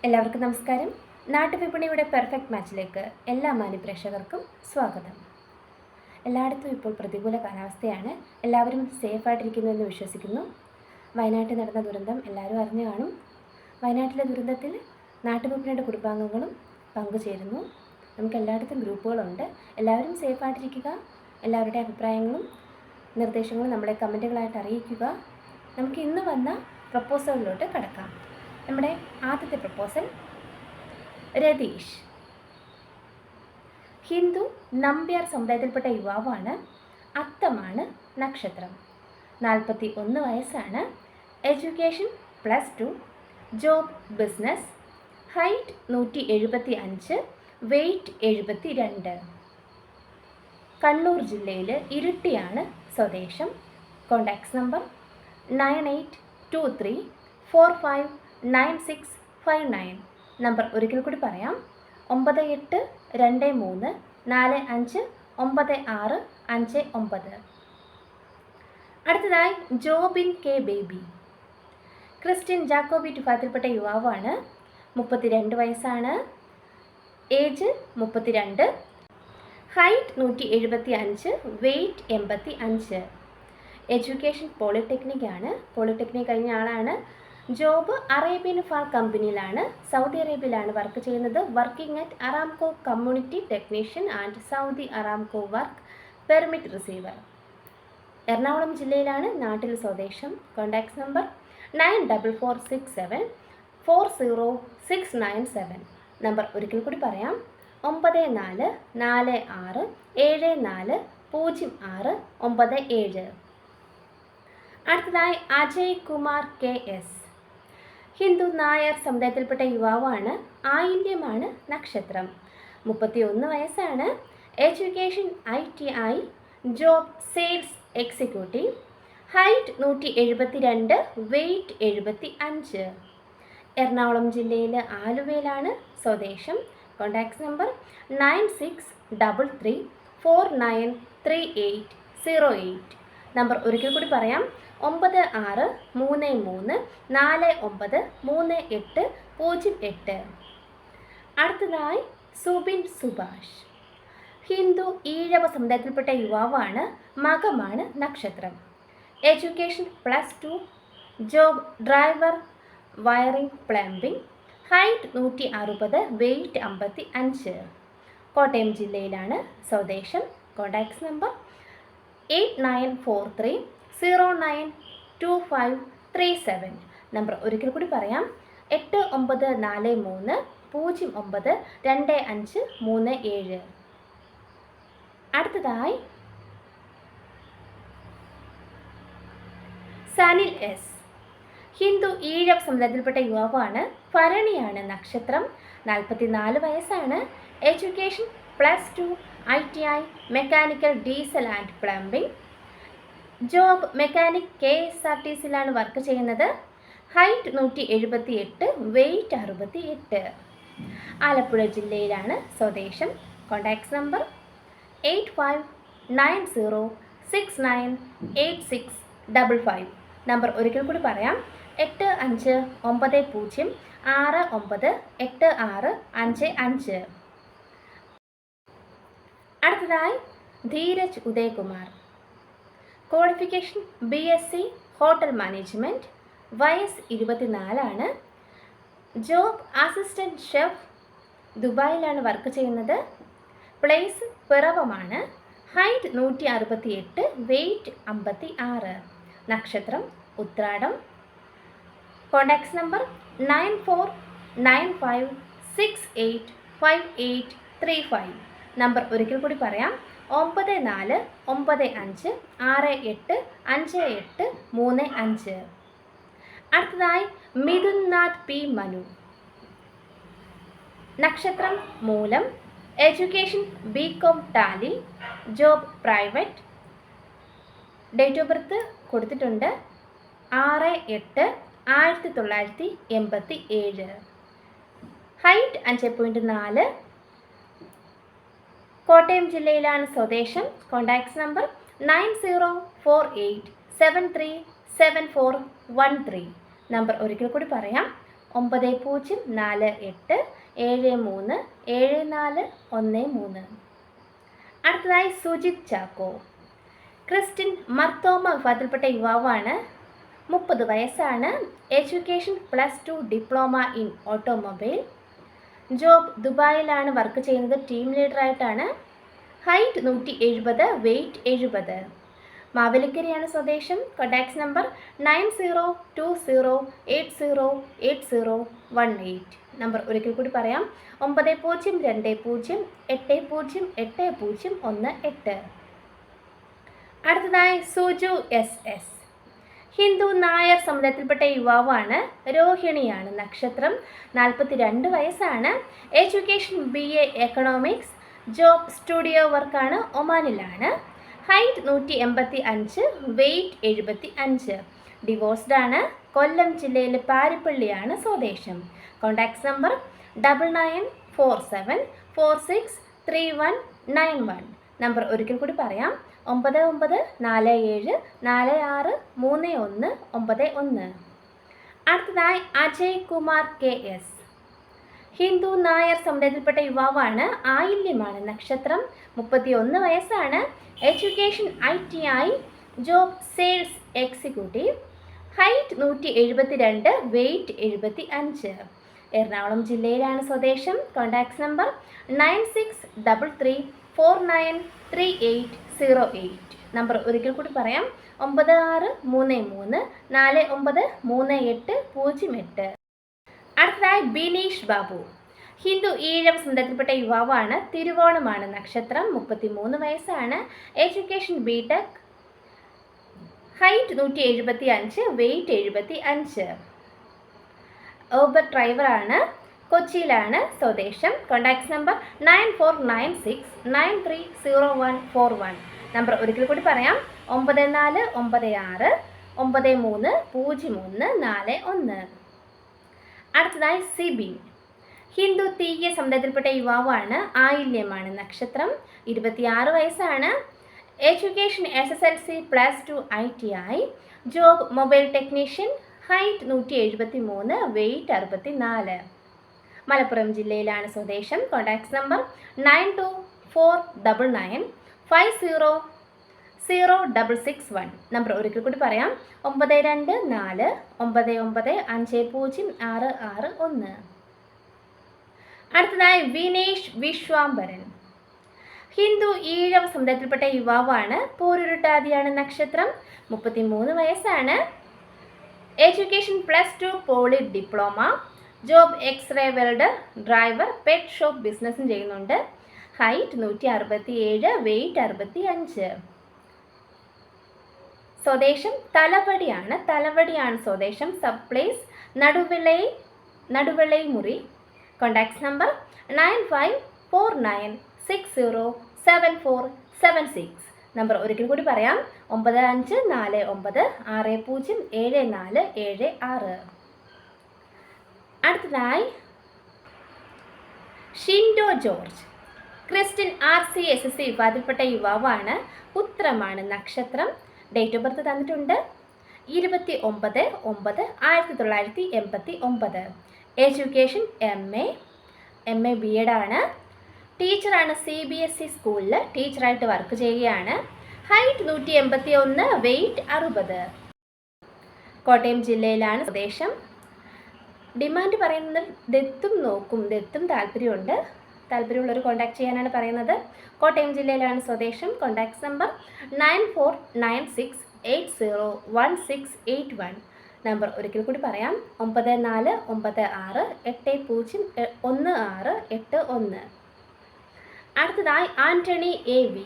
എല്ലാവർക്കും നമസ്കാരം. നാട്ടുവിപണിയുടെ പെർഫെക്റ്റ് മാച്ചിലേക്ക് എല്ലാ മാന്യപ്രേക്ഷകർക്കും സ്വാഗതം. എല്ലായിടത്തും ഇപ്പോൾ പ്രതികൂല കാലാവസ്ഥയാണ്. എല്ലാവരും സേഫായിട്ടിരിക്കുന്നുവെന്ന് വിശ്വസിക്കുന്നു. വയനാട്ടിൽ നടന്ന ദുരന്തം എല്ലാവരും അറിഞ്ഞു കാണും. വയനാട്ടിലെ ദുരന്തത്തിൽ നാട്ടുവിപണിയുടെ കുടുംബാംഗങ്ങളും പങ്കുചേരുന്നു. നമുക്ക് എല്ലായിടത്തും ഗ്രൂപ്പുകളുണ്ട്. എല്ലാവരും സേഫായിട്ടിരിക്കുക. എല്ലാവരുടെ അഭിപ്രായങ്ങളും നിർദ്ദേശങ്ങളും നമ്മളെ കമൻറ്റുകളായിട്ട് അറിയിക്കുക. നമുക്ക് ഇന്ന് വന്ന പ്രപ്പോസലിലോട്ട് കടക്കാം. നമ്മുടെ ആദ്യത്തെ പ്രപ്പോസൽ, രതീഷ്. ഹിന്ദു നമ്പ്യാർ സമുദായത്തിൽപ്പെട്ട യുവാവാണ്. അത്തമാണ് നക്ഷത്രം. 41 വയസ്സാണ്. Education +2, job business. Height 175, weight 72. Kannur ജില്ലയിൽ ഇരിട്ടിയാണ് സ്വദേശം. Contacts number 9823459659. നമ്പർ ഒരിക്കൽ കൂടി പറയാം: 9823459659. അടുത്തതായി Jobin K Baby. Christian Jacobite വിഭാഗത്തിൽപ്പെട്ട യുവാവാണ്. 32 വയസ്സാണ്. Age 32. Height 175, weight 85. Education polytechnic ആണ്. പോളിടെക്നിക് കഴിഞ്ഞ ആളാണ്. ജോബ് അറേബ്യൻ ഫാർ കമ്പനിയിലാണ്. സൗദി അറേബ്യയിലാണ് വർക്ക് ചെയ്യുന്നത്. Working at Aramco community technician and Saudi Aramco work permit receiver. Ernakulam ജില്ലയിലാണ് നാട്ടിൽ സ്വദേശം. Contacts number 9467400697. നമ്പർ ഒരിക്കൽ കൂടി പറയാം: 9446740697. അടുത്തതായി അജയ് കുമാർ KS. ഹിന്ദു നായർ സമുദായത്തിൽപ്പെട്ട യുവാവാണ്. ആയില്യമാണ് നക്ഷത്രം. 31 വയസ്സാണ്. Education ITI, job sales executive. Height 172, weight 75. Ernakulam ജില്ലയിൽ ആലുവയിലാണ് സ്വദേശം. Contacts number 9633493808. നമ്പർ ഒരിക്കൽ കൂടി പറയാം: 9633493808. അടുത്തതായി സുബിൻ സുഭാഷ്. ഹിന്ദു ഈഴവ സമുദായത്തിൽപ്പെട്ട യുവാവാണ്. മകമാണ് നക്ഷത്രം. Education +2, job driver wiring plumbing. Height 160, weight 55. Kottayam ജില്ലയിലാണ് സ്വദേശം. Contacts number 8943092537. നമ്പർ ഒരിക്കൽ കൂടി പറയാം: 8943092537. അടുത്തതായി സനിൽ S. ഹിന്ദു ഈഴവ സമുദായത്തിൽപ്പെട്ട യുവാവാണ്. ഭരണിയാണ് നക്ഷത്രം. 44 വയസ്സാണ്. Education +2, ITI mechanical diesel and plumbing. Job mechanic KSRTCയിലാണ് വർക്ക് ചെയ്യുന്നത്. Height 178, weight 68. ആലപ്പുഴ ജില്ലയിലാണ് സ്വദേശം. Contacts number 8590698655. നമ്പർ ഒരിക്കൽ കൂടി പറയാം: 8590698655. അടുത്തതായി Dheeraj Udayakumar. Qualification BSc hotel management. വയസ്സ് 24 ആണ്. Job assistant chef. ദുബായിലാണ് വർക്ക് ചെയ്യുന്നത്. പ്ലേസ് പിറവമാണ്. Height 168, weight 56. നക്ഷത്രം ഉത്രാടം. Contacts number 9495685835. നമ്പർ ഒരിക്കൽ കൂടി പറയാം: 9495685835. അടുത്തതായി മിഥുൻനാഥ് P. മനു. നക്ഷത്രം മൂലം. Education BCom Tally. Job private. Date of birth കൊടുത്തിട്ടുണ്ട്: 6/8/1987. ഹൈറ്റ് 5.4. കോട്ടയം ജില്ലയിലാണ് സ്വദേശം. Contacts number 9048737413. നമ്പർ ഒരിക്കൽ കൂടി പറയാം: 9048741413. അടുത്തതായി സുജിത് ചാക്കോ. ക്രിസ്ത്യൻ മർത്തോമ വിഭാഗത്തിൽപ്പെട്ട യുവാവാണ്. 30 വയസ്സാണ്. Education +2 diploma in automobile. Job ദുബായിലാണ് വർക്ക് ചെയ്യുന്നത്. ടീം ലീഡറായിട്ടാണ്. Height 170, weight 70. മാവേലിക്കരയാണ് സ്വദേശം. Contacts number 9020808018. നമ്പർ ഒരിക്കൽ കൂടി പറയാം, 9020808018. അടുത്തതായി സുജു SS. ഹിന്ദു നായർ സമുദായത്തിൽപ്പെട്ട യുവാവാണ്. രോഹിണിയാണ് നക്ഷത്രം. 42 വയസ്സാണ്. Education BA economics. Job studio വർക്കാണ്. ഒമാനിലാണ്. Height 185, weight 75. ഡിവോഴ്സ്ഡ് ആണ്. കൊല്ലം ജില്ലയിലെ പാരിപ്പള്ളിയാണ് സ്വദേശം. Contacts number 9947463191. നമ്പർ ഒരിക്കൽ കൂടി പറയാം, 9947463191. അടുത്തതായി അജയ് കുമാർ KS. ഹിന്ദു നായർ സമുദായത്തിൽപ്പെട്ട യുവാവാണ്. ആയില്യമാണ് നക്ഷത്രം. 31 വയസ്സാണ്. Education ITI. Job sales executive. Height 172, weight 75. Ernakulam ജില്ലയിലാണ് സ്വദേശം. Contacts number 9633493808. നമ്പർ ഒരിക്കൽ കൂടി പറയാം, 9633493808. അടുത്തതായി ബിനീഷ് ബാബു. ഹിന്ദു ഈഴവ സമുദായത്തിൽപ്പെട്ട യുവാവാണ്. തിരുവോണമാണ് നക്ഷത്രം. 33 വയസ്സാണ്. Education BTech. Height 175, weight 75. Uber ഡ്രൈവറാണ്. കൊച്ചിയിലാണ് സ്വദേശം. Contacts number 9496930141. നമ്പർ ഒരിക്കൽ കൂടി പറയാം, 9496930341. അടുത്തതായി സിബിൻ. ഹിന്ദു തീയ സമുദായത്തിൽപ്പെട്ട യുവാവാണ്. ആയില്യമാണ് നക്ഷത്രം. 26 വയസ്സാണ്. Education SSLC +2 ITI. Job mobile technician. Height 173, weight 64. Malappuram ജില്ലയിലാണ് സ്വദേശം. Contacts number 9249950061. നമ്പർ ഒരിക്കൽ കൂടി പറയാം, 9249950661. അടുത്തതായി വിനേഷ് വിശ്വാംബരൻ. ഹിന്ദു ഈഴവ സമുദായത്തിൽപ്പെട്ട യുവാവാണ്. പോരുരുട്ടാതിയാണ് നക്ഷത്രം. 33 വയസ്സാണ്. Education +2 poly diploma. Job X ray welder, driver, pet shop ബിസിനസ്സും ചെയ്യുന്നുണ്ട്. Height 167, weight 65. സ്വദേശം തലവടിയാണ് സ്വദേശം. സപ്ലൈസ് നടുവിളൈമുറി. Contacts number 9549607476. നമ്പർ ഒരിക്കൽ കൂടി പറയാം, 9549607476. അടുത്തതായി ഷിൻഡോ ജോർജ്. ക്രിസ്ത്യൻ RCSC വിഭാഗത്തിൽപ്പെട്ട യുവാവാണ്. ഉത്രമാണ് നക്ഷത്രം. ഡേറ്റ് ഓഫ് ബർത്ത് തന്നിട്ടുണ്ട്, 29/9/1989. എഡ്യൂക്കേഷൻ MA B.Ed ആണ്. ടീച്ചറാണ്. CBSE സ്കൂളിൽ ടീച്ചറായിട്ട് വർക്ക് ചെയ്യുകയാണ്. Height 181, weight 60. കോട്ടയം ജില്ലയിലാണ് സ്വദേശം. ഡിമാൻഡ് പറയുന്നത് ദത്തും താല്പര്യമുള്ളവർ കോൺടാക്ട് ചെയ്യാനാണ് പറയുന്നത്. കോട്ടയം ജില്ലയിലാണ് സ്വദേശം. Contacts number 9496801681. നമ്പർ ഒരിക്കൽ കൂടി പറയാം, 9496801681. അടുത്തതായി Antony AV.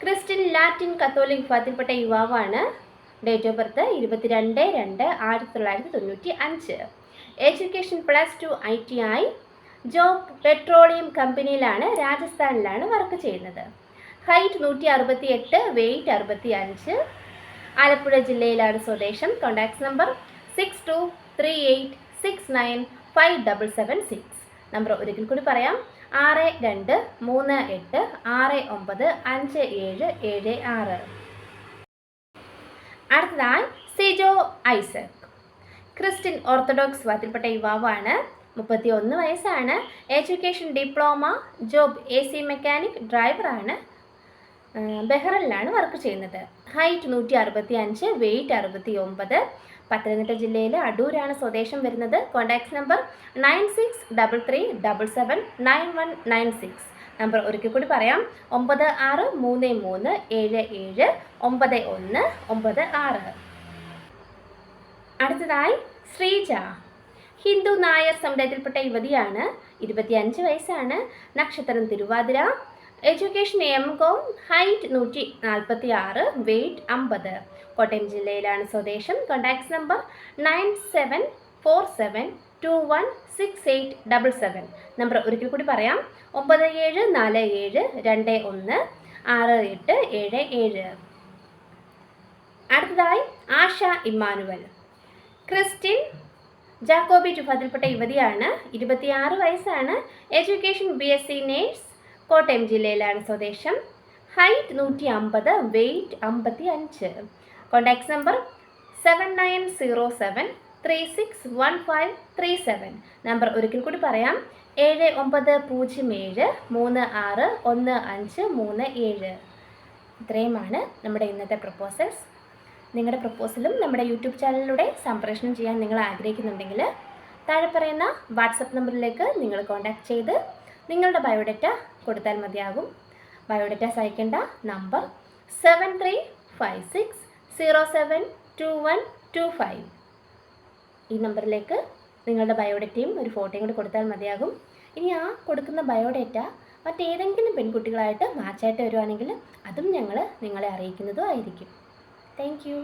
Christian Latin Catholic വിഭാഗത്തിൽപ്പെട്ട യുവാവാണ്. Date of birth 22/2/1995. Education +2 ITI. Job petroleum കമ്പനിയിലാണ്. രാജസ്ഥാനിലാണ് വർക്ക് ചെയ്യുന്നത്. Height 168, weight 65. ആലപ്പുഴ ജില്ലയിലാണ് സ്വദേശം. Contacts number 6238695776. നമ്പർ ഒരിക്കൽ കൂടി പറയാം, 6238695776. അടുത്തതായി സിജോ ഐസക്. ക്രിസ്ത്യൻ ഓർത്തഡോക്സ് വിഭാഗത്തിൽപ്പെട്ട യുവാവാണ്. 31 വയസ്സാണ്. Education diploma, job AC mechanic, ഡ്രൈവറാണ്. ബഹ്റൈനിലാണ് വർക്ക് ചെയ്യുന്നത്. Height 165, weight 69. പത്തനംതിട്ട ജില്ലയിലെ അടൂരാണ് സ്വദേശം വരുന്നത്. Contact number 9633779196. നമ്പർ ഒരിക്കൽ കൂടി പറയാം, 9633779196. അടുത്തതായി ശ്രീജ. ഹിന്ദു നായർ സമുദായത്തിൽപ്പെട്ട യുവതിയാണ്. 25 വയസ്സാണ്. നക്ഷത്രം തിരുവാതിര. Education MCom, height 146, weight 50. Kottayam ജില്ലയിലാണ് സ്വദേശം. Contact number 9747216877. നമ്പർ ഒരിക്കൽ കൂടി പറയാം, 9747216877. അടുത്തതായി ആശ ഇമ്മാനുവൽ. ക്രിസ്ത്യൻ ജാക്കോബി വിഭാഗത്തിൽപ്പെട്ട യുവതിയാണ്. 26 വയസ്സാണ്. Education BSc nurse. കോട്ടയം ജില്ലയിലാണ് സ്വദേശം. Height 150, weight 55. Contact number 7907361537. Number ഒരിക്കൽ കൂടി പറയാം, 7907361537. ഇത്രയുമാണ് നമ്മുടെ ഇന്നത്തെ പ്രപ്പോസൽസ്. നിങ്ങളുടെ പ്രപ്പോസലും നമ്മുടെ യൂട്യൂബ് ചാനലിലൂടെ സംപ്രേഷണം ചെയ്യാൻ നിങ്ങൾ ആഗ്രഹിക്കുന്നുണ്ടെങ്കിൽ താഴെ പറയുന്ന വാട്സപ്പ് നമ്പറിലേക്ക് നിങ്ങൾ കോൺടാക്ട് ചെയ്ത് നിങ്ങളുടെ ബയോഡേറ്റ കൊടുത്താൽ മതിയാകും. ബയോഡേറ്റാസ് അയക്കേണ്ട നമ്പർ 7356072125. ഈ നമ്പറിലേക്ക് നിങ്ങളുടെ ബയോഡേറ്റയും ഒരു ഫോട്ടോയും കൂടി കൊടുത്താൽ മതിയാകും. ഇനി ആ കൊടുക്കുന്ന ബയോഡേറ്റ മറ്റേതെങ്കിലും പെൺകുട്ടികളായിട്ട് മാച്ചായിട്ട് വരുവാണെങ്കിൽ അതും ഞങ്ങൾ നിങ്ങളെ അറിയിക്കുന്നതും ആയിരിക്കും. Thank you.